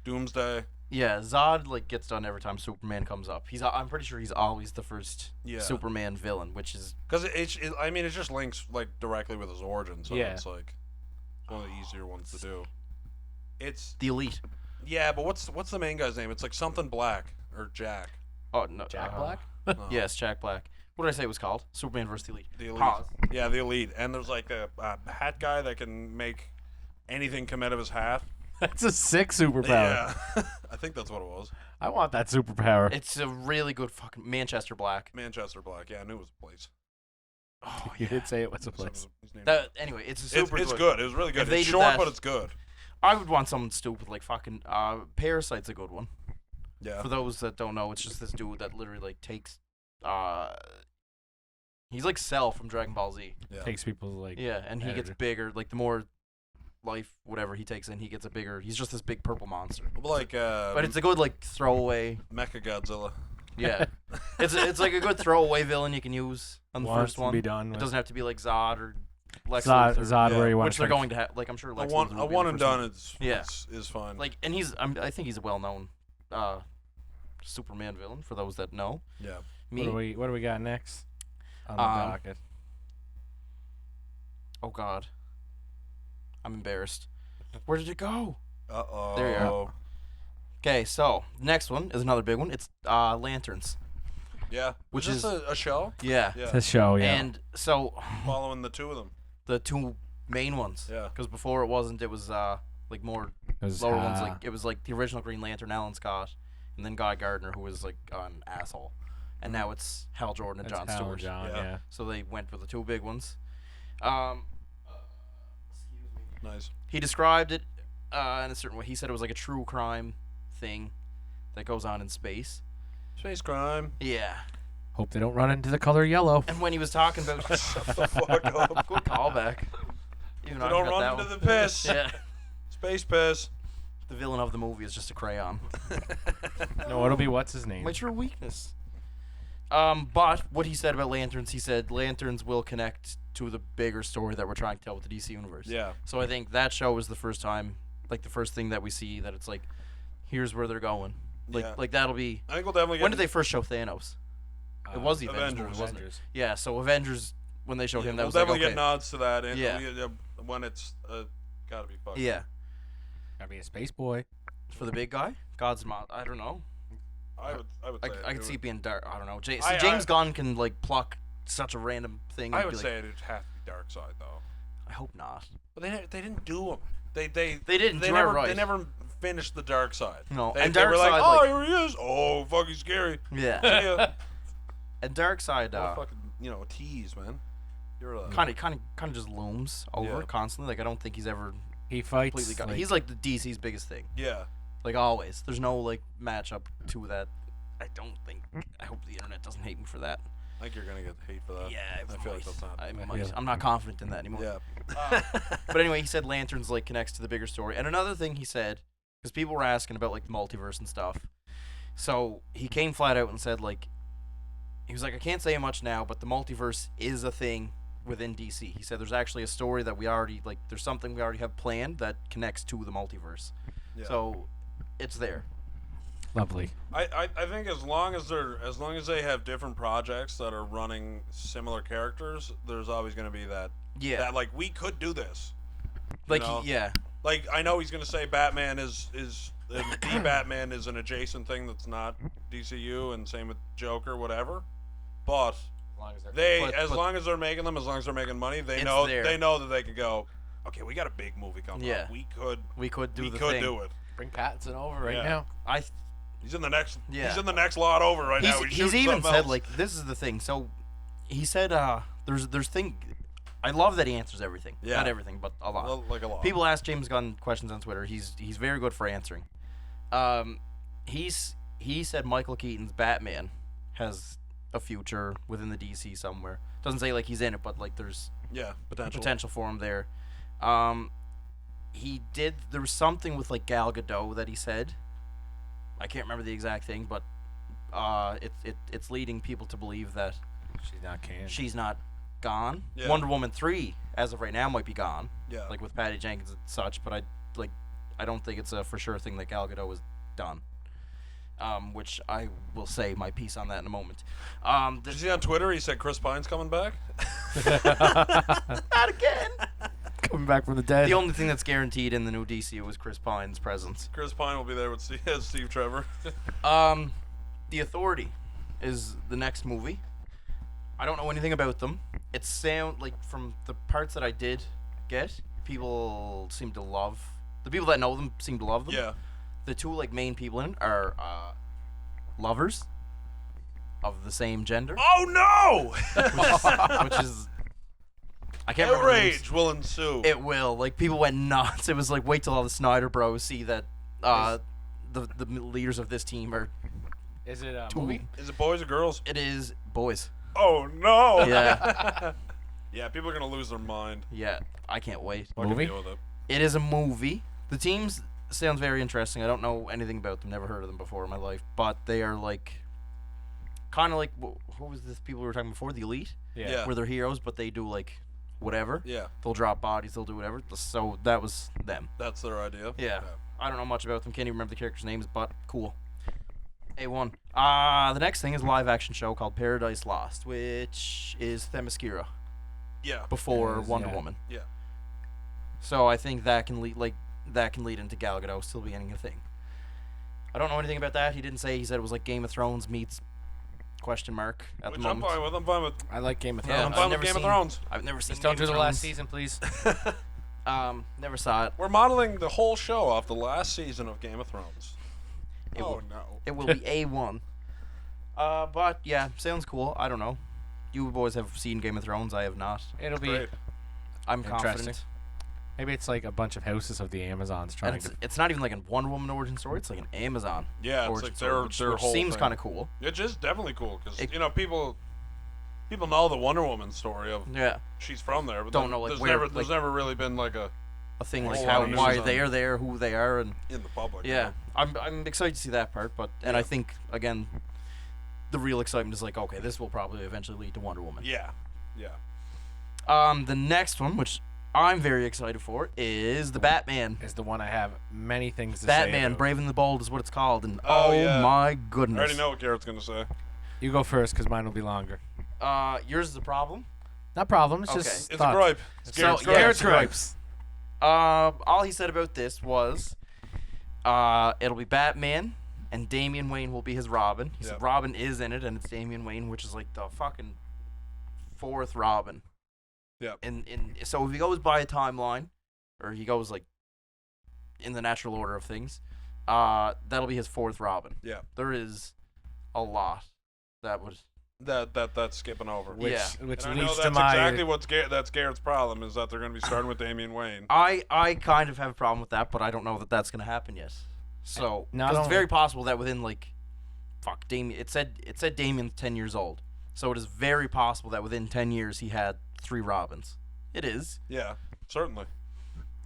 Doomsday. Yeah, Zod like gets done every time Superman comes up. I'm pretty sure he's always the first Yeah. Superman villain, which is Because I mean, it just links like directly with his origin, so Yeah. it's like one of the easier ones to do. It's the elite. yeah, but what's the main guy's name? It's like something Black or Jack. Oh no, Jack Black. No. Yes, Jack Black. What did I say it was called? Superman versus the Elite. The elite. Pause. Yeah, the elite. And there's like a hat guy that can make anything come out of his hat. That's a sick superpower. Yeah, I think that's what it was. I want that superpower. It's a really good fucking Manchester Black. Manchester Black. Yeah, I knew it was a place. Oh You did say it was a place. His name- Anyway, it's a it's super. good. It was really good. If they It's did short, that- but it's good. I would want something stupid like fucking Parasite's a good one. Yeah. For those that don't know, it's just this dude that literally like takes he's like Cell from Dragon Ball Z. Yeah. Takes people like Yeah, and he gets Editor. bigger. Like the more life, whatever he takes in, he gets a bigger. He's just this big purple monster. Like But it's a good like throwaway. Mecha Godzilla. Yeah, it's like a good throwaway villain you can use on the wants first to one. be done. It With. doesn't have to be like Zod or Lex Zod, Luthor, Zod Yeah. where you want which they're going to have. Like I'm sure A Lex one Luthor will be and in the first done one. is is fine. Like, and I think he's a well-known Superman villain for those that know. yeah. Me, What do we got next on the Um, docket? oh God, I'm embarrassed. Where did it go? Uh-oh. There you are. Okay, so next one is another big one. It's lanterns. Yeah. Which is this a show? Yeah. Yeah. The show, yeah. And so Following the two of them. the two main ones. Yeah. Because before it wasn't. It was like more It was, lower ones. Like it was like the original Green Lantern, Alan Scott, and then Guy Gardner, who was like an asshole. And now it's Hal Jordan and that's John Hal Stewart. and John, Yeah. yeah. So they went for the two big ones. Nice. He described it in a certain way. He said it was like a true crime thing that goes on in space. Space crime. Yeah. Hope they don't run into the color yellow. And when he was talking about Shut the fuck up. good callback. Even They I don't got that run into one. the piss. Yeah. Space piss. The villain of the movie is just a crayon. No, it'll be what's his name? My true weakness. But what he said about lanterns, he said lanterns will connect to the bigger story that we're trying to tell with the DC universe. Yeah. So I think that show was the first time, like the first thing that we see that it's like, here's where they're going. Like, Yeah. like that'll be. I think we'll definitely get. When did they first show Thanos? It was the Avengers, Avengers. movie, wasn't it? Yeah. So Avengers, when they showed him, that we'll was like, definitely okay. get nods to that. And Yeah. when it's gotta be fucking. Yeah. Gotta be a space boy. For the big guy, God's Mouth. I don't know. I would say. I could see it being dark. I don't know. I- James Gunn can like pluck such a random thing. I and would be like, say it'd have to be Dark Side though. I hope not. But they didn't do them. They didn't. They You are never right. they never finished the Dark Side. No, They, and they were Dark like, Side, oh, like- here he is. Oh, fucking scary. Yeah. Yeah. And Dark Side, Fucking, tease, man. You're a kind of just looms over Yeah. constantly. Like I don't think he's ever He fights. completely got. like, He's like the DC's biggest thing. yeah. Like always. There's no like matchup to that. I don't think. I hope the internet doesn't hate me for that. I think you're gonna get hate for that. Yeah, I feel like that's not. I Yeah. might. I'm not confident in that anymore. Yeah. But anyway, he said lanterns like connects to the bigger story. And another thing he said, because people were asking about like the multiverse and stuff, so he came flat out and said like, he was like, I can't say much now, but the multiverse is a thing within DC. He said there's actually a story that we already like. There's something we already have planned that connects to the multiverse. Yeah. So it's there. lovely. I think as long as they have different projects that are running similar characters, there's always gonna be that. Yeah. That like we could do this. Like know? yeah. Like I know he's gonna say Batman is the Batman is an adjacent thing that's not DCU, and same with Joker, whatever. But as long as they're making them, as long as they're making money, they It's know there. that they could go. Okay, we got a big movie coming. Yeah. Up. We could do We the could thing. do it. Bring Pattinson over right Yeah. now. He's in the next. Yeah. He's in the next lot over right now. He's even said like this is the thing. So he said there's thing. I love that he answers everything. Yeah. Not everything, but a lot. like a lot. People ask James Gunn questions on Twitter. He's very good for answering. He said Michael Keaton's Batman has a future within the DC somewhere. Doesn't say like he's in it, but like there's Yeah, potential for him there. There was something with like Gal Gadot that he said. I can't remember the exact thing, but it's leading people to believe that She's not canon. she's not gone. Yeah. Wonder Woman 3 as of right now might be gone, Yeah. like with Patty Jenkins and such, but I don't think it's a for sure thing that Gal Gadot is done. Which I will say my piece on that in a moment. Did you see on Twitter he said Chris Pine's coming back? Not again. Coming back from the dead. The only thing that's guaranteed in the new DC was Chris Pine's presence. Chris Pine will be there with Steve Trevor. The Authority is the next movie. I don't know anything about them. It sound like from the parts that I did get, people seem to love. The people that know them seem to love them. Yeah. The two like main people in it are lovers of the same gender, Oh no! which is I can't remember. the names. Outrage will ensue. It will. Like people went nuts. It was like wait till all the Snyder Bros see that the leaders of this team are Is it a two. movie? Is it boys or girls? It is boys. Oh no! Yeah. Yeah, people are gonna lose their mind. Yeah, I can't wait. I can Movie? deal with it. It is a movie. The teams sounds very interesting. I don't know anything about them. Never heard of them before in my life. But they are like, kind of like what was this people we were talking before? The Elite, Yeah. where they're heroes, but they do like whatever. Yeah, They'll drop bodies. They'll do whatever. So that was them. that's their idea. Yeah. I don't know much about them. Can't even remember the characters' names, but cool. A1. The next thing is a live action show called Paradise Lost, which is Themyscira Yeah. before It is, Wonder yeah. Woman. Yeah. So I think that can lead into Gal Gadot still being a thing. I don't know anything about that. He didn't say. He said it was like Game of Thrones meets question mark at Which the I'm moment. fine with. I'm fine with. I like Game of Yeah, Thrones. I'm I've fine with never Game of seen- Thrones. I've never seen. Just don't Game do of the last Thrones. season, please. Never saw it. We're modeling the whole show off the last season of Game of Thrones. It Oh will, no. it will be A1. But yeah, sounds cool. I don't know. You boys have seen Game of Thrones. I have not. It'll be Great. I'm Interesting. confident. Maybe it's like a bunch of houses of the Amazons And trying to. it's not even like a Wonder Woman origin story. It's like an Amazon. Yeah, it's origin like story, their which whole seems thing. kind of cool. It's just definitely cool because It- people know the Wonder Woman story of Yeah, she's from there, but Don't then know, like, there's where, never there's like- never really been like a a thing like whole how lot of why news on- they're there, who they are, and in the public. you yeah, know? I'm excited to see that part. But and I think again, the real excitement is like, okay, this will probably eventually lead to Wonder Woman. Yeah. The next one, which I'm very excited for, is the Batman. Is the one I have many things to say. Batman, about. Brave and the Bold is what it's called, and Oh, yeah. my I goodness. already know what Garrett's gonna say. You go first because mine will be longer. Yours is the problem. Not problem. It's Okay. just It's thoughts. a gripe. It's So, Garrett's yeah, gripe. Garrett's it's a gripe. gripes. All he said about this was, it'll be Batman, and Damian Wayne will be his Robin. He Yep. said Robin is in it, and it's Damian Wayne, which is like the fucking fourth Robin. Yep. So if he goes by a timeline, or he goes like in the natural order of things, that'll be his fourth Robin. Yeah. There is a lot that would. That's skipping over. Which Yeah. which And I know leads to that's my. exactly that's Garrett's problem is that they're going to be starting with Damian Wayne. I kind of have a problem with that, but I don't know that that's gonna happen yet. So Not 'cause it's only- very possible that within like, Damien. It said Damien's 10 years old, so it is very possible that within 10 years he had 3 Robins. It is Yeah, certainly.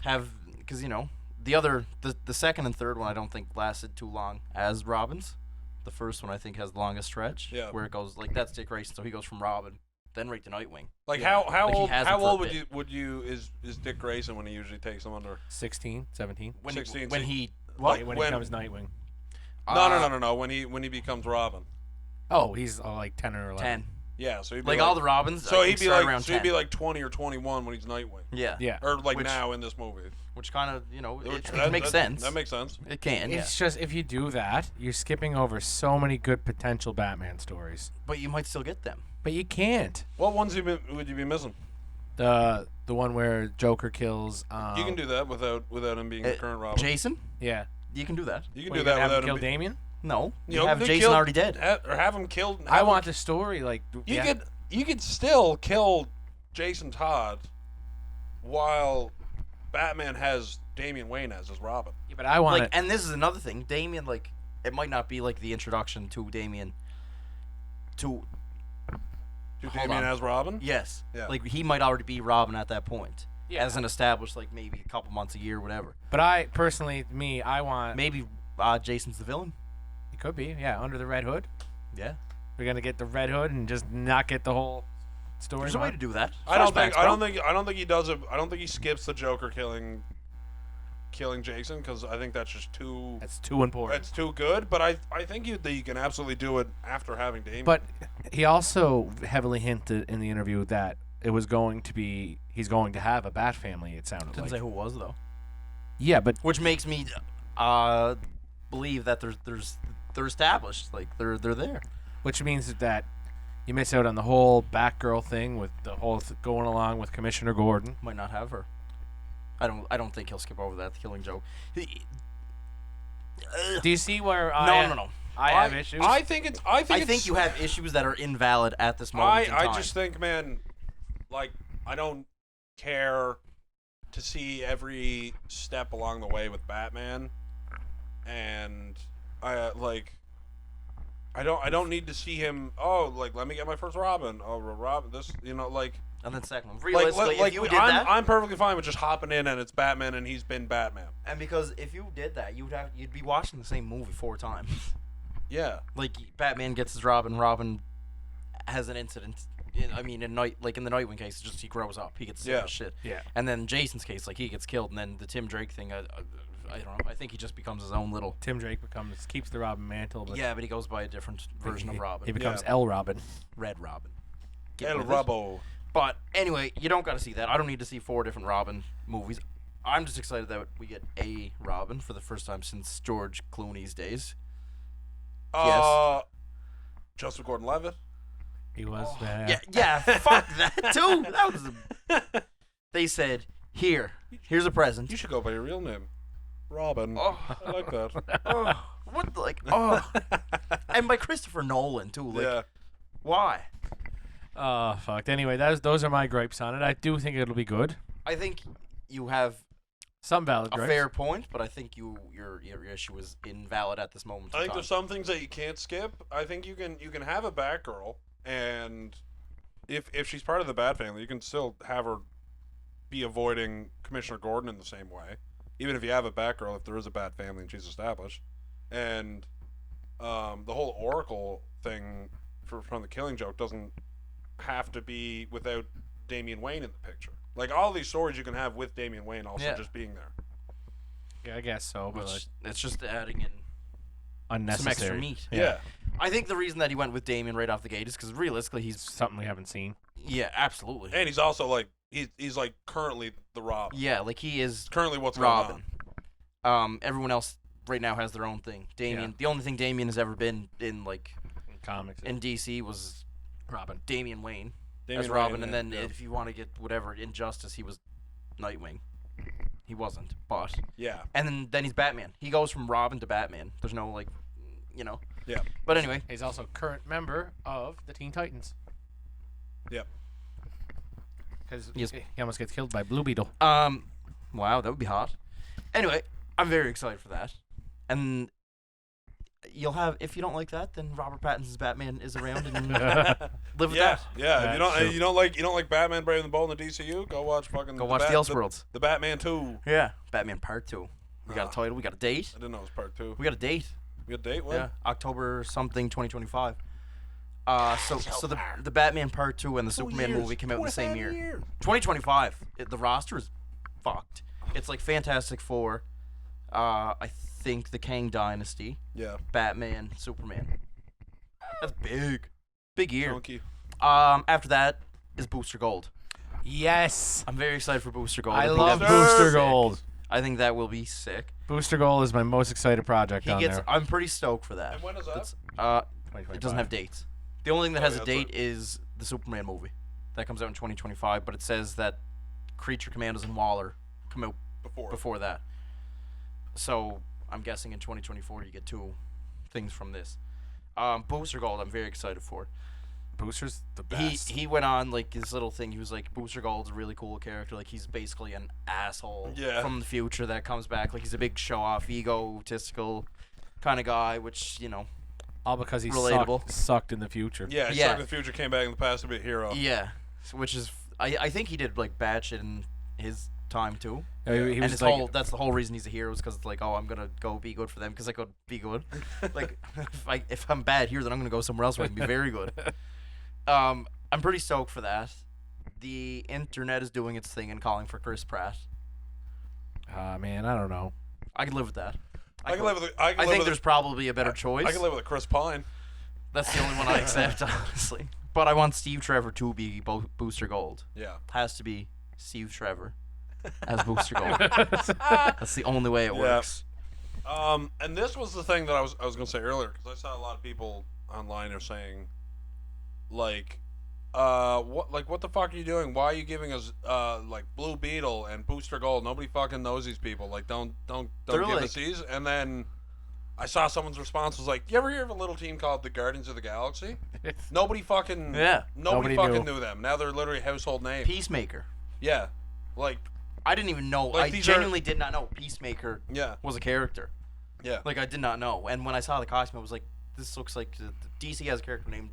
because the second and third one I don't think lasted too long as Robins. The first one I think has the longest stretch. Yeah. Where it goes like that's Dick Grayson, so he goes from Robin, then right to Nightwing. Like Yeah. how Like, he old has how him for a old bit. would you is Dick Grayson when he usually takes them under? 16, 17. When 16, when so- he Like, when when- he becomes Nightwing. No. When he becomes Robin. Oh, he's like 10 or 11. 10. Yeah, so he'd be Like all the Robins. So I he'd think be start like around 10. 20 or 21 when he's Nightwing, Yeah. Yeah. or like Which- now in this movie. Which kind of Which- it makes sense. That makes sense. It can, yeah. It's just if you do that, you're skipping over so many good potential Batman stories. But you might still get them. But you can't. What ones would you be missing? The one where Joker kills. You can do that without him being the current Robin. Jason, Yeah. you can do that. You can What, do you that gonna have without him kill him. Damien? No, you know, have they Jason killed- already dead. Or have him killed. I want the story like. You could still kill Jason Todd while Batman has Damian Wayne as his Robin. Yeah, but I want Like, it. and this is another thing. Damien, like, it might not be like the introduction to Damien. To Do Hold Damian on. as Robin? yes, Yeah. like he might already be Robin at that point. Yeah. As an established, like maybe a couple months a year, whatever. But I personally, I want. Maybe Jason's the villain. It could be, yeah, under the Red Hood. Yeah, We're gonna get the Red Hood and just not get the whole story. there's a way to do that. I don't Flashbacks, think he does it. I don't think he skips the Joker killing Jason because I think that's just too. That's too important. It's too good. But I think you can absolutely do it after having Damian. But he also heavily hinted in the interview that it was going to be he's going to have a Bat family. It sounded Didn't like. say who it was though. Yeah, but Which makes me believe that they're established. Like they're there. which means that you miss out on the whole Batgirl thing with the whole going along with Commissioner Gordon. Might not have her. I don't think he'll skip over that. The Killing Joke. Do you see where No. I have issues? I think it's. I think you have issues that are invalid at this moment in time. I just think, man, like I don't care to see every step along the way with Batman, and I don't need to see him. Oh, like let me get my first Robin. Oh, Robin, this like. And then second one, Like, realistically, if you did that, I'm perfectly fine with just hopping in and it's Batman and he's been Batman. and because if you did that, you'd be watching the same movie 4 times. Yeah. Like Batman gets his Robin, Robin has an incident. In the Nightwing case, just he grows up, he gets sick Yeah. of shit. Yeah. And then Jason's case, like he gets killed, and then the Tim Drake thing, I don't know. I think he just becomes his own little. Tim Drake keeps the Robin mantle, but Yeah, but he goes by a different version of Robin. He becomes Yeah. L Robin. Red Robin. Get El with it. Rubbo. But anyway, you don't got to see that. I don't need to see 4 different Robin movies. I'm just excited that we get a Robin for the first time since George Clooney's days. Joseph Gordon-Levitt. He was. Yeah, fuck that too. That was. They said, here's a present. You should go by your real name, Robin. Oh. I like that. What and by Christopher Nolan too. Like, Yeah. why? Oh fuck. Anyway, those are my gripes on it. I do think it'll be good. I think you have Some valid a gripes. fair point, but I think your issue is invalid at this moment. I in think time. there's some things that you can't skip. I think you can have a Batgirl, and if she's part of the Bat family, you can still have her be avoiding Commissioner Gordon in the same way, even if you have a Batgirl, if there is a Bat family and she's established. And the whole Oracle thing from the Killing Joke doesn't have to be without Damian Wayne in the picture. Like, all these stories you can have with Damian Wayne also just being there. Yeah, I guess so, but Which, it's just adding in unnecessary. some extra meat. Yeah. I think the reason that he went with Damian right off the gate is because realistically he's Something we haven't seen. absolutely. And he's also like he's like currently the Robin. Yeah, like he is Currently what's Robin. going on. Everyone else right now has their own thing. Damian, the only thing Damian has ever been in like In comics. in DC was Robin. Damian Wayne Damian as Robin, Wayne, and then yeah. if you want to get whatever Injustice, he was Nightwing. He wasn't, but Yeah. and then he's Batman. He goes from Robin to Batman. There's no like, Yeah. But anyway, He's also current member of the Teen Titans. Yep. Because Yes. he almost gets killed by Blue Beetle. wow, that would be hot. Anyway, I'm very excited for that, and you'll have if you don't like that, then Robert Pattinson's Batman is around and live with Yeah, that. yeah. That's If you don't, true. you don't like Batman Brave and the Bold in the DCU? Go watch fucking. Go watch the Elseworlds. The Batman 2. Yeah, Batman Part 2. We got a title. We got a date. I didn't know it was part 2. We got a date. We got a date. What? Yeah, October something 2025. So the Batman Part 2 and the Superman movie came out in the same year. 2025. The roster is fucked. It's like Fantastic Four. I think the Kang Dynasty. Yeah. Batman, Superman. That's big year. Chunky. After that is Booster Gold. Yes. I'm very excited for Booster Gold. I think love that's Booster sick. Gold. I think that will be sick. Booster Gold is my most excited project He on gets. there. I'm pretty stoked for that. And when is that? It's, 2025. it doesn't have dates. The only thing that Oh, has yeah, a that's date right. is the Superman movie. That comes out in 2025, but it says that Creature Commandos and Waller come out before that. So I'm guessing in 2024 you get two things from this. Booster Gold, I'm very excited for. Booster's the best. He went on like this little thing. He was like, Booster Gold's a really cool character. Like he's basically an asshole from the future that comes back. Like he's a big show off, egotistical kind of guy, which All because he relatable. sucked in the future. Yeah. He Yeah. sucked in the future, came back in the past to be a hero. yeah, which is I think he did like bad shit in his time too. He And was his like, whole that's the whole reason he's a hero is because it's like, oh, I'm gonna go be good for them because I could be good. Like if I'm bad here, then I'm gonna go somewhere else where I can be very good. I'm pretty stoked for that. The internet is doing its thing and calling for Chris Pratt. man, I don't know. I can live with that. I can live with it. I think there's probably a better choice. I can live with a Chris Pine. That's the only one I accept, honestly. But I want Steve Trevor to be Booster Gold. Yeah. Has to be Steve Trevor as Booster Gold. That's the only way it works. And this was the thing that I was gonna say earlier because I saw a lot of people online are saying, like, what the fuck are you doing? Why are you giving us like Blue Beetle and Booster Gold? Nobody fucking knows these people. Like, don't They're give like- us these. And then I saw someone's response was like, "You ever hear of a little team called the Guardians of the Galaxy?" Nobody fucking Nobody Nobody fucking knew. knew them. Now they're literally household names. Peacemaker. Yeah, like I didn't even know. Like, I these genuinely did not know Peacemaker yeah, was a character. yeah. Like I did not know. And when I saw the costume, I was like, this looks like the DC has a character named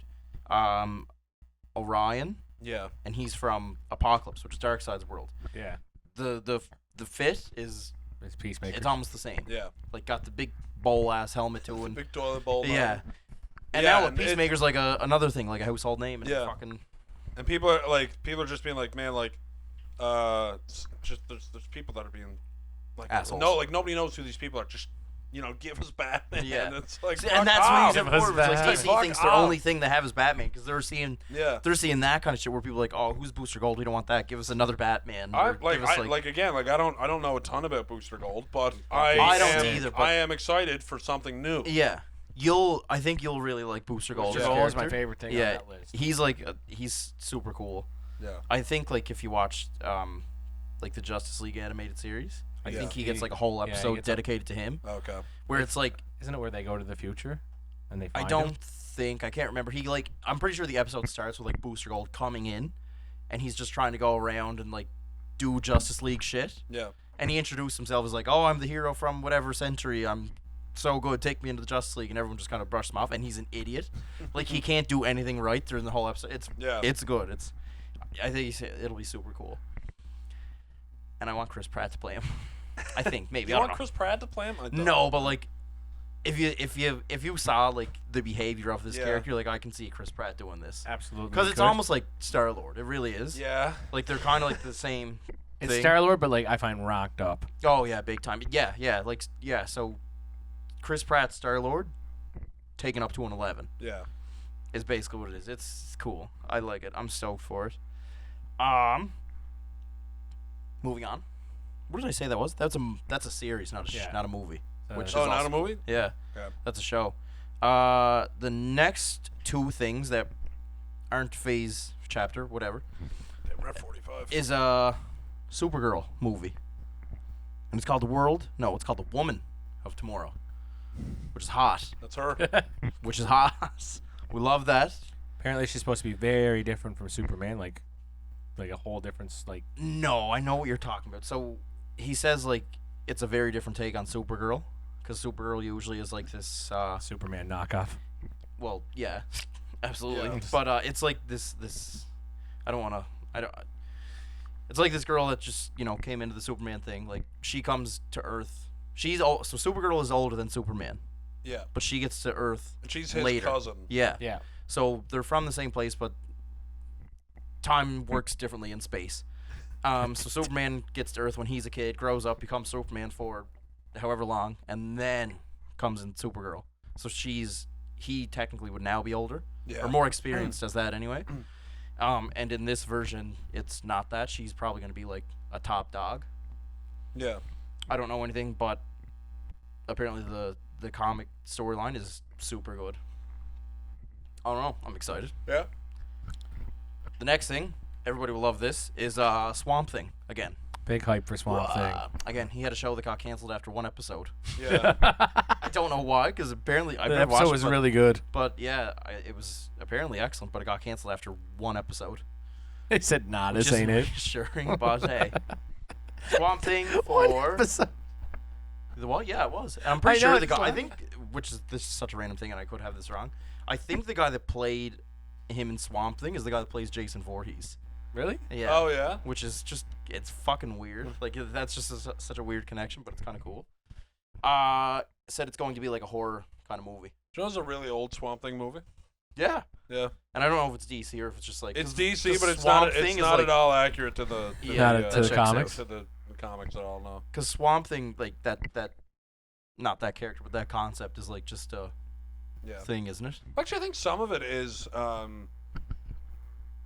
Orion, Yeah, and he's from Apocalypse, which is Darkseid's world. Yeah, The fit is it's Peacemaker. it's almost the same. yeah. Like got the big bowl ass helmet too, and Big toilet bowl. yeah. And Yeah, now and Peacemaker's like another thing, like a household name, and Yeah. fucking And people are just being like, man, like, just there's people that are being like Assholes. No, like nobody knows who these people are. Just give us Batman. Yeah. And it's like, and that's what off. he's Give us important. It's like Batman. DC Fuck thinks their off. only thing they have is Batman because they're seeing Yeah. that kind of shit where people are like, oh, who's Booster Gold? We don't want that. Give us another Batman. I Or give us, again, like I don't know a ton about Booster Gold, but I don't am, either, but- I am excited for something new. yeah. I think you'll really like Booster Gold. Booster as a Gold is my character. favorite thing Yeah, on that list. he's like he's super cool. Yeah. I think like if you watched like the Justice League animated series, I Yeah. think he gets like a whole episode gets a- dedicated to him, Okay. where it's like Isn't it where they go to the future and they I find don't him? think I can't remember. I'm pretty sure the episode starts with like Booster Gold coming in, and he's just trying to go around and like do Justice League shit. Yeah. And he introduced himself as like, oh, I'm the hero from whatever century. I'm so good. Take me into the Justice League. And everyone just kind of brushed him off. And he's an idiot. Like, he can't do anything right during the whole episode. It's good. I think it'll be super cool. And I want Chris Pratt to play him. I think maybe. You I want don't know. Chris Pratt to play him? I don't. No, but like, if you saw like the behavior of this Yeah. character, like I can see Chris Pratt doing this. Absolutely. Because it's could. almost like Star-Lord. It really is. Yeah. Like they're kind of like the same. It's thing. Star-Lord, but like I find rocked up. Oh yeah, big time. Yeah. So Chris Pratt Star-Lord taken up to an 11 Yeah. is basically what it is. It's cool. I like it. I'm stoked for it. Moving on. What did I say that was? That's a series, not a movie. Which is not also a movie? Yeah. Okay. That's a show. The next two things that aren't phase chapter, whatever, Damn, we're at 45. is a Supergirl movie. And it's called it's called The Woman of Tomorrow. Which is hot. That's her. Which is hot. We love that. Apparently, she's supposed to be very different from Superman, like a whole difference. Like, No, I know what you're talking about. So he says like it's a very different take on Supergirl. Because Supergirl usually is like this Superman knockoff. well, yeah. Absolutely. Yeah. But it's like this it's like this girl that just, came into the Superman thing. Like she comes to Earth. So Supergirl is older than Superman, Yeah. but she gets to Earth And she's his later. cousin. Yeah. Yeah. So they're from the same place, but time works differently in space. So Superman gets to Earth when he's a kid, grows up, becomes Superman for however long, and then comes in Supergirl. So he technically would now be older, Yeah. or more experienced as that anyway. And in this version, it's not that. She's probably going to be like a top dog. Yeah. I don't know anything, but apparently the comic storyline is super good. I don't know. I'm excited. Yeah. The next thing, everybody will love this, is Swamp Thing again. Big hype for Swamp Thing. Again, he had a show that got canceled after one episode. Yeah. I don't know why, because apparently I've The never watched episode it, was but- really good. But yeah, it was apparently excellent, but it got canceled after one episode. They said, nah, Which this is ain't it. reassuring, but hey. Swamp Thing One for episode. the what? Yeah, it was. And I'm pretty I know, sure the it's guy. I like- think, this is such a random thing, and I could have this wrong. I think the guy that played him in Swamp Thing is the guy that plays Jason Voorhees. Really? Yeah. Oh, yeah? Which is just, it's fucking weird. Like, that's just such a weird connection, but it's kind of cool. Said it's going to be like a horror kind of movie. Do you know it's a really old Swamp Thing movie? Yeah. Yeah. And I don't know if it's DC or if it's just like. It's 'cause the DC, but it's Swamp not. It's Thing is not like, at all accurate to the. Yeah, Not to the checks comics? To the comics at all. No. Because Swamp Thing, like that, not that character, but that concept is like just a Yeah. thing, isn't it? Actually, I think some of it is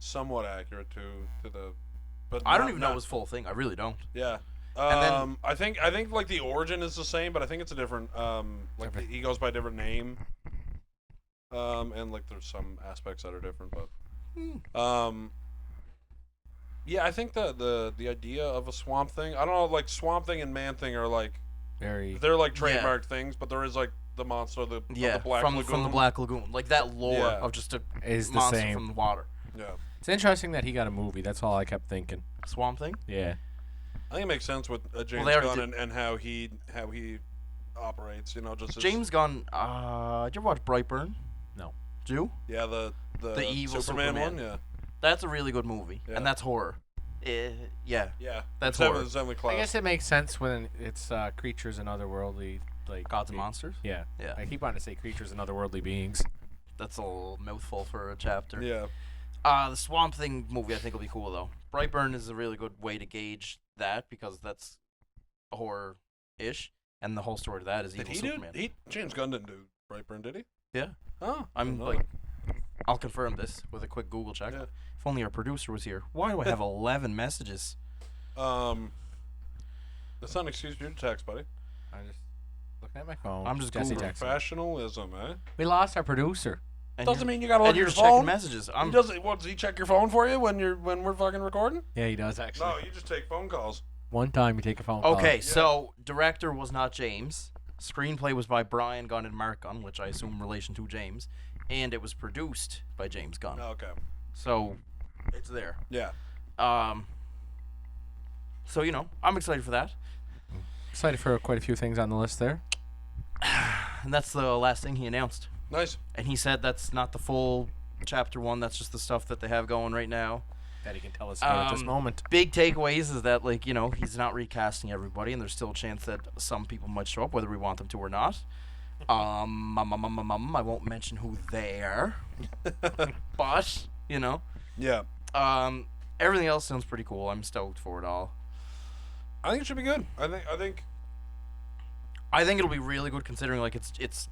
somewhat accurate to the. But I don't not- even know not- his full thing. I really don't. Yeah. And then- I think like the origin is the same, but I think it's a different. Like he goes by a different name. And like there's some aspects that are different, but. Yeah, I think the idea of a Swamp Thing. I don't know, like Swamp Thing and Man Thing are like Very. they're like Yeah. trademarked things, but there is like the monster, of the Black from Lagoon. the Black Lagoon, like that lore Yeah. of just a Is the monster same. from the water. Yeah, It's interesting that he got a movie. That's all I kept thinking. Swamp Thing. Yeah. I think it makes sense with James they already Gunn and how he operates. Just his, James Gunn. Did you ever watch Brightburn? No. Did you? Yeah, the evil Superman one. Superman. Yeah, That's a really good movie, Yeah. and that's horror. Yeah. yeah. That's it's horror. definitely class. I guess it makes sense when it's creatures and otherworldly, like Gods and monsters. Yeah. Yeah. I keep wanting to say creatures and otherworldly beings. That's a little mouthful for a chapter. Yeah, The Swamp Thing movie I think will be cool though. Brightburn is a really good way to gauge that because that's a horror-ish, and the whole story to that is did evil he Superman. do? James Gunn didn't do Brightburn, did he? Yeah. Oh, I I'm didn't know like, I'll confirm this with a quick Google check. Yeah. If only our producer was here. Why do I have 11 messages? that. That's not an excuse for you to text, buddy. I'm just looking at my phone. I'm just Jesse Googling. texted. Professionalism, eh? We lost our producer. And Doesn't you're- mean you gotta look and at you're your just checking phone. messages. He does he check your phone for you when we're fucking recording? Yeah, he does actually. No, you just take phone calls. One time you take a phone call. Okay, so director was not James. Screenplay was by Brian Gunn and Mark Gunn, which I assume relation to James, and it was produced by James Gunn. Okay. So it's there. Yeah. So I'm excited for that. Excited for quite a few things on the list there. And that's the last thing he announced. Nice. And he said that's not the full chapter 1. That's just the stuff that they have going right now. That he can tell us about at this moment. Big takeaways is that he's not recasting everybody, and there's still a chance that some people might show up, whether we want them to or not. I won't mention who they are, but Yeah. everything else sounds pretty cool. I'm stoked for it all. I think it should be good. I think it'll be really good considering it's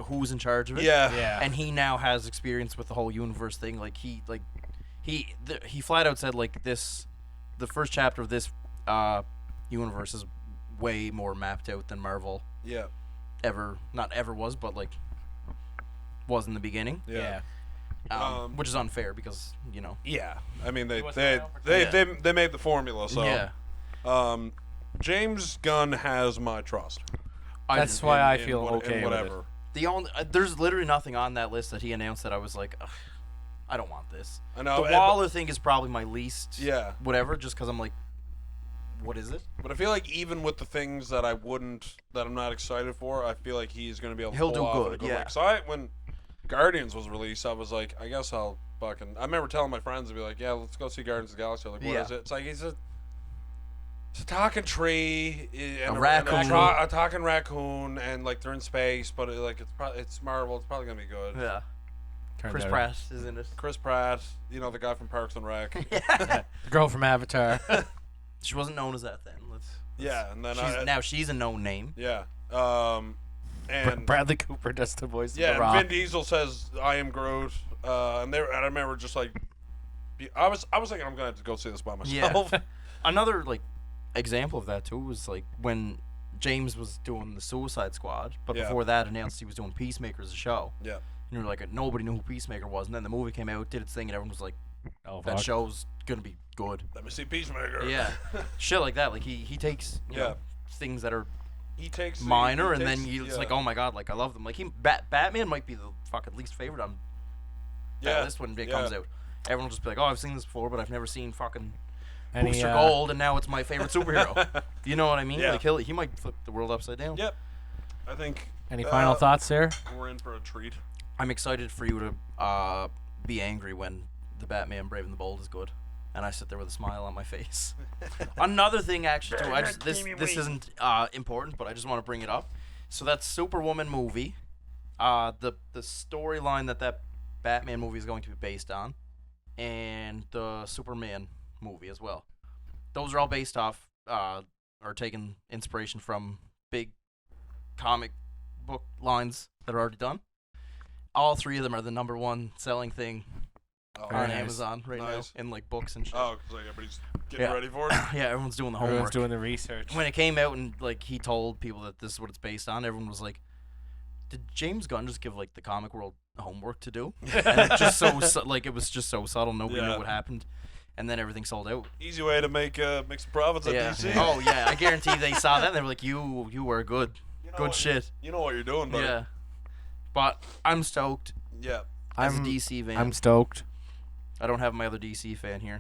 who's in charge of it. Yeah. And he now has experience with the whole universe thing. He flat out said the first chapter of this universe is way more mapped out than Marvel Yeah. not ever was, but was in the beginning. Yeah. Which is unfair because Yeah. I mean they wasn't they made the formula, so yeah. James Gunn has my trust. That's why I in feel okay with it. whatever. The only there's literally nothing on that list that he announced that I was like, ugh, I don't want this. I know. The Waller thing is probably my least. Yeah. Whatever, just because I'm like, what is it? But I feel like even with the things that I'm not excited for, I feel like he's going to be able to He'll pull do off good, a yeah. way. So when Guardians was released, I was like, I guess I'll fucking. I remember telling my friends to be like, yeah, let's go see Guardians of the Galaxy. I'm like, what is it? It's like it's a talking tree and A raccoon. a talking raccoon, and they're in space, but it's Marvel. It's probably gonna be good. Yeah. Turns Chris out- Pratt is in it. Chris Pratt, the guy from Parks and Rec. The girl from Avatar. She wasn't known as that then. Yeah, and then Now she's a known name. yeah, and Bradley Cooper does the voice of yeah, The and Rock. Vin Diesel says, "I am Groot," and I remember just I was thinking I'm gonna have to go see this by myself. Another example of that too was when James was doing the Suicide Squad, but Yeah. before that announced he was doing Peacemaker as a show. Yeah. And you were like, nobody knew who Peacemaker was, and then the movie came out, did its thing, and everyone was like, Oh, that fuck. show's gonna be good. Let me see Peacemaker. Yeah. Shit like that. He takes Yeah. things that are He takes minor, he and takes- then it's yeah. like, oh my god, I love them. Batman might be the fucking least favorite on that list when it comes out. Everyone will just be like, oh, I've seen this before, but I've never seen fucking Any, Booster Gold, and now it's my favorite superhero. You know what I mean? Yeah. He might flip the world upside down. Yep. I think. Any final thoughts there? We're in for a treat. I'm excited for you to be angry when the Batman Brave and the Bold is good, and I sit there with a smile on my face. Another thing, actually, too. This isn't important, but I just want to bring it up. So that Superwoman movie, the storyline that Batman movie is going to be based on, and the Superman movie as well. Those are all based off or taking inspiration from big comic book lines that are already done. All three of them are the #1 selling thing Oh, on nice. Amazon right Nice. now in books and shit. Oh, because everybody's getting Yeah. ready for it. Yeah, everyone's doing the Everyone's homework. doing the research. When it came out and he told people that this is what it's based on, everyone was like, "Did James Gunn just give the comic world homework to do?" And it just it was just so subtle, nobody Yeah. knew what happened, and then everything sold out. Easy way to make some profits at Yeah. DC. Oh yeah, I guarantee they saw that and they were like, "You were good, You know good what- shit." You know what you're doing, buddy. Yeah. But I'm stoked Yeah. as a DC fan. I'm stoked. I don't have my other DC fan here.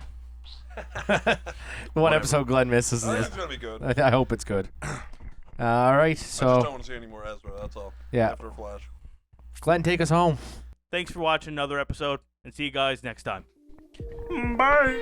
One episode Glenn misses. I think This. it's gonna be good. I hope it's good. All right, I just so don't want to see any more Ezra. That's all. yeah, After Flash. Glenn, take us home. Thanks for watching another episode, and see you guys next time. Bye.